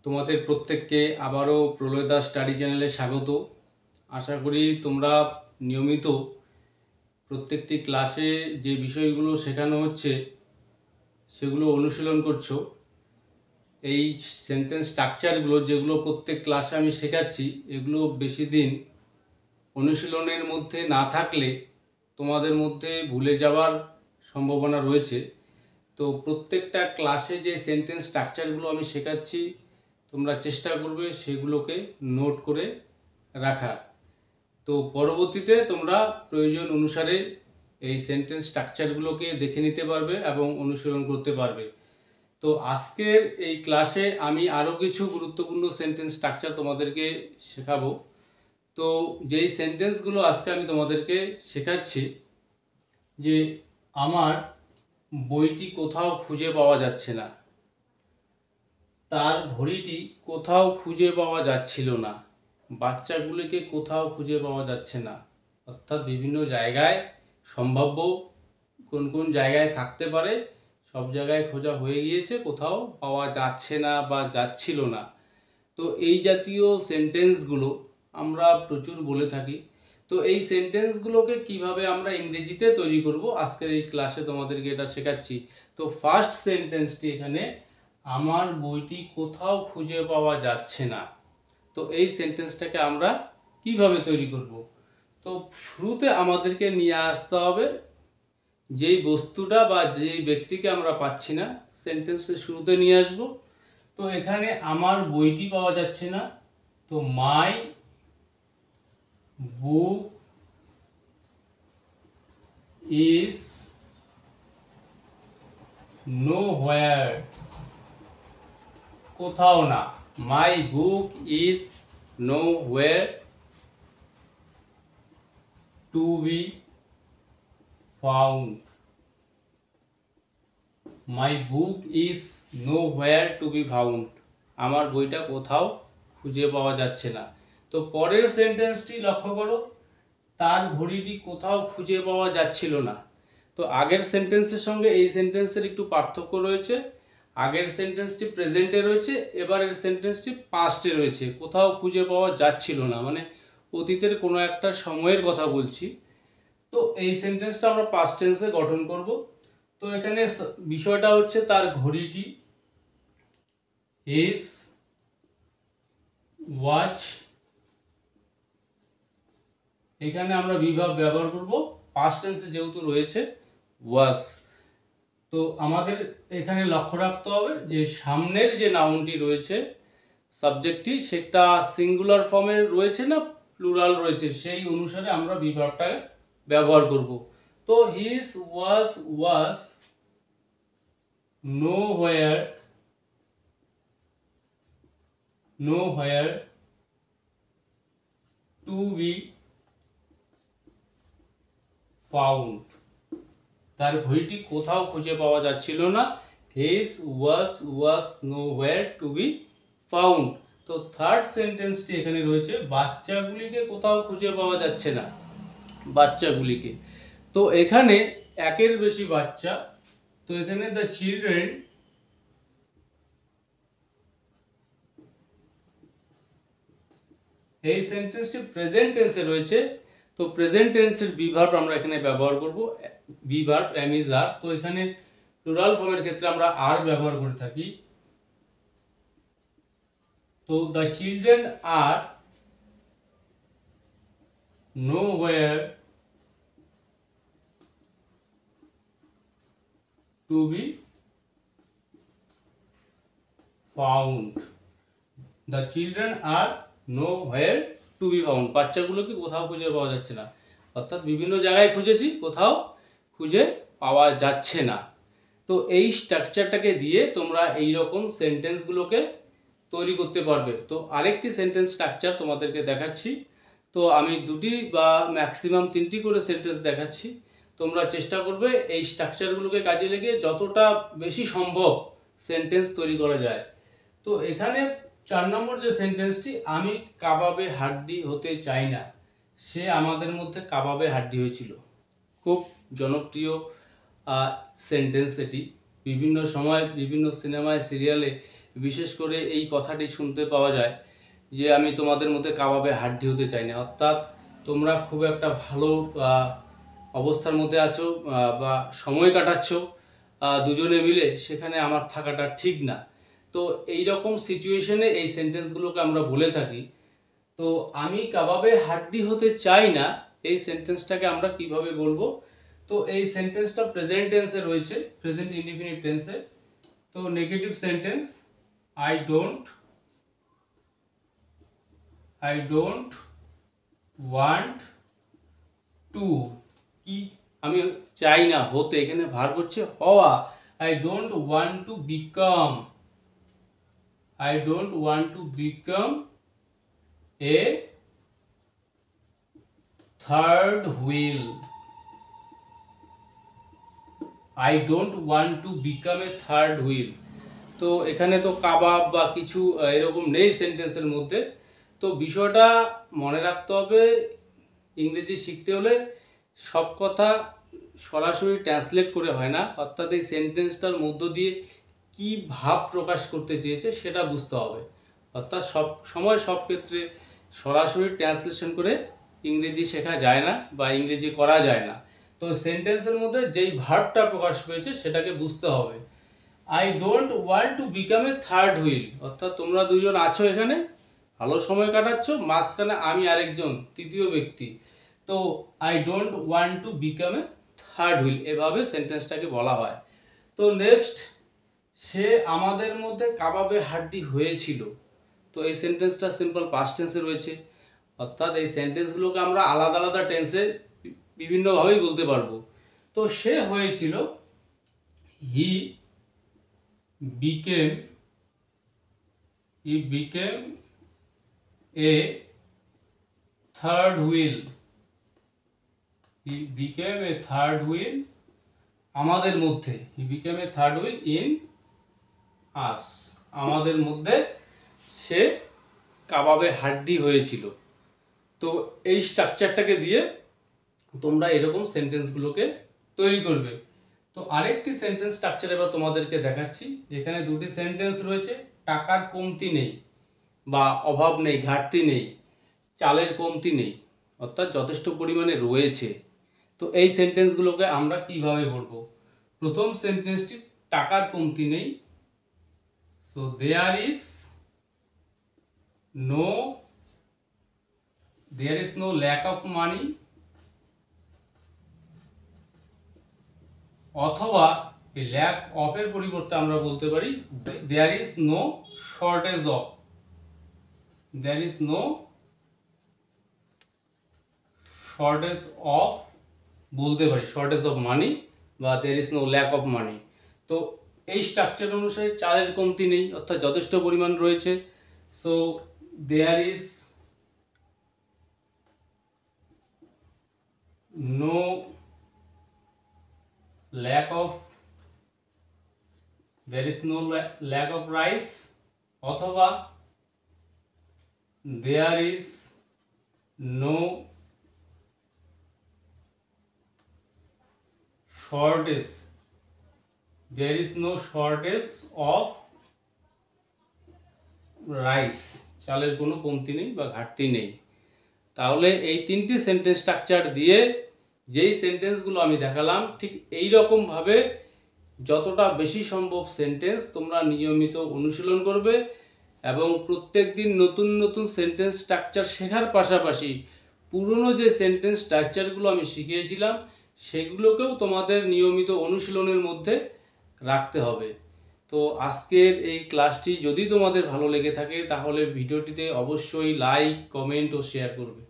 তোমাদের প্রত্যেককে আবারও প্রলয় দাস স্টাডি চ্যানেলে স্বাগত। আশা করি তোমরা নিয়মিত প্রত্যেকটি ক্লাসে যে বিষয়গুলো শেখানো হচ্ছে সেগুলো অনুশীলন করছো। এই সেন্টেন্স স্ট্রাকচারগুলো যেগুলো প্রত্যেক ক্লাসে আমি শেখাচ্ছি, এগুলো বেশি দিন অনুশীলনের মধ্যে না থাকলে তোমাদের মধ্যে ভুলে যাওয়ার সম্ভাবনা রয়েছে। তো প্রত্যেকটা ক্লাসে যে সেন্টেন্স স্ট্রাকচারগুলো আমি শেখাচ্ছি তোমরা চেষ্টা করবে সেগুলোকে নোট করে রাখার। তো পরবর্তীতে তোমরা প্রয়োজন অনুসারে এই সেন্টেন্স স্ট্রাকচারগুলোকে দেখে নিতে পারবে এবং অনুশীলন করতে পারবে। তো আজকের এই ক্লাসে আমি আরও কিছু গুরুত্বপূর্ণ সেন্টেন্স স্ট্রাকচার তোমাদেরকে শেখাবো। তো যেই সেন্টেন্সগুলো আজকে আমি তোমাদেরকে শেখাচ্ছি, যে আমার বইটি কোথাও খুঁজে পাওয়া যাচ্ছে না, তার ঘড়িটি কোথাও খুঁজে পাওয়া যাচ্ছিল না, বাচ্চাগুলিকে কোথাও খুঁজে পাওয়া যাচ্ছে না। অর্থাৎ বিভিন্ন জায়গায় সম্ভাব্য কোন কোন জায়গায় থাকতে পারে, সব জায়গায় খোঁজা হয়ে গিয়েছে, কোথাও পাওয়া যাচ্ছে না বা যাচ্ছিল না। তো এই জাতীয় সেন্টেন্সগুলো আমরা প্রচুর বলে থাকি। তো এই সেন্টেন্সগুলোকে কিভাবে আমরা ইংরেজিতে তৈরি করব, আজকের এই ক্লাসে তোমাদেরকে এটা শেখাচ্ছি। তো ফার্স্ট সেন্টেন্সটি এখানে, আমার বইটি কোথাও খুঁজে পাওয়া যাচ্ছে না। তো এই সেন্টেন্সটাকে আমরা কিভাবে তৈরি করব? তো শুরুতে আমাদেরকে নিয়ে আসতে হবে যেই বস্তুটা বা যেই ব্যক্তিকে আমরা পাচ্ছি না, সেন্টেন্সের শুরুতে নিয়ে আসব। তো এখানে আমার বইটি পাওয়া যাচ্ছে না, তো মাই বুক ইজ নোহোয়্যার, কোথাও না। My book is nowhere to be found. My book is nowhere to be found, আমার বইটা কোথাও খুঁজে পাওয়া যাচ্ছে না। তো পরের সেন্টেন্সটি লক্ষ্য করো, তার ঘড়িটি কোথাও খুঁজে পাওয়া যাচ্ছিল না। তো আগের সেন্টেন্সের সঙ্গে এই সেন্টেন্সের একটু পার্থক্য রয়েছে। আগের সেন্টেন্সটি প্রেজেন্টে রয়েছে, এবারের সেন্টেন্সটি পাস্টে রয়েছে। কোথাও খুঁজে পাওয়া যাচ্ছিল না মানে অতীতের কোনো একটা সময়ের কথা বলছি। তো এই সেন্টেন্সটা আমরা পাস্ট টেন্সে গঠন করব। তো এখানে বিষয়টা হচ্ছে তার ঘড়িটি, হিজ ওয়াচ, এখানে আমরা বিভাগ ব্যবহার করব পাস্ট টেন্সে যেহেতু রয়েছে ওয়াজ। তো আমাদের এখানে লক্ষ্য রাখতে হবে যে সামনের যে নাউনটি রয়েছে সাবজেক্টটি, সেটা সিঙ্গুলার ফর্মে রয়েছে না প্লুরাল রয়েছে, সেই অনুসারে আমরা বিভাগটা ব্যবহার করব। তো his was nowhere to be found, তার ঘড়িটি কোথাও খুঁজে পাওয়া যাচ্ছিল না। His was nowhere to be found. তো থার্ড সেন্টেন্সটি এখানে রয়েছে, বাচ্চাগুলিকে কোথাও খুঁজে পাওয়া যাচ্ছে না, বাচ্চাগুলিকে। তো এখানে একের বেশি বাচ্চা, তো এখানে দ্য চিলড্রেন, এই সেন্টেন্সটি প্রেজেন্ট টেন্সে রয়েছে। তো প্রেজেন্ট টেন্সের বিভার্ব আমরা এখানে ব্যবহার করব, বিভার্ব এম ইজ আর। তো এখানে প্লুরাল ফর্মের ক্ষেত্রে আমরা আর ব্যবহার করে থাকি। তো the children are nowhere to be found. The children are nowhere to be found, বাচ্চাগুলোকে কোথাও খুঁজে পাওয়া যাচ্ছে না। অর্থাৎ বিভিন্ন জায়গায় খুঁজেছি, কোথাও খুঁজে পাওয়া যাচ্ছে না। তো এই স্ট্রাকচারটাকে দিয়ে তোমরা এই রকম সেন্টেন্সগুলোকে তৈরি করতে পারবে। তো আরেকটি সেন্টেন্স স্ট্রাকচার তোমাদেরকে দেখাচ্ছি। তো আমি দুটি বা ম্যাক্সিমাম তিনটি করে সেন্টেন্স দেখাচ্ছি, তোমরা চেষ্টা করবে এই স্ট্রাকচারগুলোকে কাজে লেগে যতটা বেশি সম্ভব সেন্টেন্স তৈরি করা যায়। তো এখানে 4 নম্বর যে সেন্টেন্সটি, আমি কাবাবে হাড্ডি হতে চাই না, সে আমাদের মধ্যে কাবাবে হাড্ডি হয়েছিল। খুব জনপ্রিয় সেন্টেন্স এটি। বিভিন্ন সময় বিভিন্ন সিনেমায় সিরিয়ালে বিশেষ করে এই কথাটি শুনতে পাওয়া যায় যে আমি তোমাদের মধ্যে কাবাবে হাড্ডি হতে চাই না, অর্থাৎ তোমরা খুব একটা ভালো অবস্থার মধ্যে আছো বা সময় কাটাচ্ছ দুজনে মিলে, সেখানে আমার থাকাটা ঠিক না। তো এই রকম সিচুয়েশনে এই সেন্টেন্সগুলোকে আমরা বলে থাকি। তো আমি কাবাবে হাড্ডি হতে চাই না, এই সেন্টেন্সটাকে আমরা কিভাবে বলবো? তো এই সেন্টেন্সটা প্রেজেন্ট টেন্সে রয়েছে, প্রেজেন্ট ইনডিফিনিট টেন্সে। তো negative sentence, I don't want to, কি আমি চাই না হতে, এখানে ভার্ব হচ্ছে হওয়া। I don't want to become a third wheel. I don't want to become a third wheel. তো এখানে তো কাবাব বা কিছু এরকম নেই সেন্টেন্সের মধ্যে। তো বিষয়টা মনে রাখতে হবে, ইংরেজি শিখতে হলে সব কথা সরাসরি ট্রান্সলেট করে হয় না, অর্থাৎ এই সেন্টেন্সটার মধ্য দিয়ে কি ভাব প্রকাশ করতে চেয়েছে সেটা বুঝতে হবে। অর্থাৎ সব সময় সব ক্ষেত্রে সরাসরি ট্রান্সলেশন করে ইংরেজি শেখা যায় না বা ইংরেজি করা যায় না। তো সেন্টেন্সের মধ্যে যেই ভার্বটা প্রকাশ পেয়েছে সেটাকে বুঝতে হবে। I don't want to become a third wheel, অর্থাৎ তোমরা দুজন আছো এখানে, ভালো সময় কাটাচ্ছ, মাঝখানে আমি আরেকজন তৃতীয় ব্যক্তি। তো I don't want to become a third wheel, এভাবে সেন্টেন্সটাকে বলা হয়। তো নেক্সট, সে আমাদের মধ্যে কাবাবে হাড্ডি হয়েছিল। তো এই সেন্টেন্সটা সিম্পল পাস্ট টেন্সে রয়েছে, অর্থাৎ এই সেন্টেন্সগুলোকে আমরা আলাদা আলাদা টেন্সে বিভিন্নভাবেই বলতে পারবো। তো সে হয়েছিল, হি became a third wheel. He became a third wheel আমাদের মধ্যে। He became a third wheel in us, আমাদের মধ্যে সে কাবাবে হাড্ডি হয়েছিল। তো এই স্ট্রাকচারটাকে দিয়ে তোমরা এরকম সেন্টেন্সগুলোকে তৈরি করবে। তো আরেকটি সেন্টেন্স স্ট্রাকচার এবার তোমাদেরকে দেখাচ্ছি। এখানে দুটি সেন্টেন্স রয়েছে, টাকার কমতি নেই বা অভাব নেই, ঘাটতি নেই, চালের কমতি নেই, অর্থাৎ যথেষ্ট পরিমাণে রয়েছে। তো এই সেন্টেন্সগুলোকে আমরা কিভাবে বলবো? প্রথম সেন্টেন্সটি টাকার কমতি নেই, so there is no lack of money, অথবা এই ল্যাক অফের পরিবর্তে আমরা বলতে পারি there is no shortage of, বলতে পারি শর্টেজ অফ মানি বা there is no lack of money. তো এই স্ট্রাকচার অনুসারে চালের কমতি নেই, অর্থাৎ যথেষ্ট পরিমাণ রয়েছে। So there is no lack of rice, অথবা there is no shortage of rice, চালের কোনো কমতি নেই বা ঘাটতি নেই। তাহলে এই তিনটি সেন্টেন্স স্ট্রাকচার দিয়ে যেই সেন্টেন্সগুলো আমি দেখালাম, ঠিক এই রকমভাবে যতটা বেশি সম্ভব সেন্টেন্স তোমরা নিয়মিত অনুশীলন করবে এবং প্রত্যেক দিন নতুন নতুন সেন্টেন্স স্ট্রাকচার শেখার পাশাপাশি পুরনো যে সেন্টেন্স স্ট্রাকচারগুলো আমি শিখিয়েছিলাম সেগুলোকেও তোমাদের নিয়মিত অনুশীলনের মধ্যে রাখতে হবে। তো আজকের এই ক্লাসটি যদি তোমাদের ভালো লেগে থাকে তাহলে ভিডিওটিতে অবশ্যই লাইক, কমেন্ট ও শেয়ার করবে।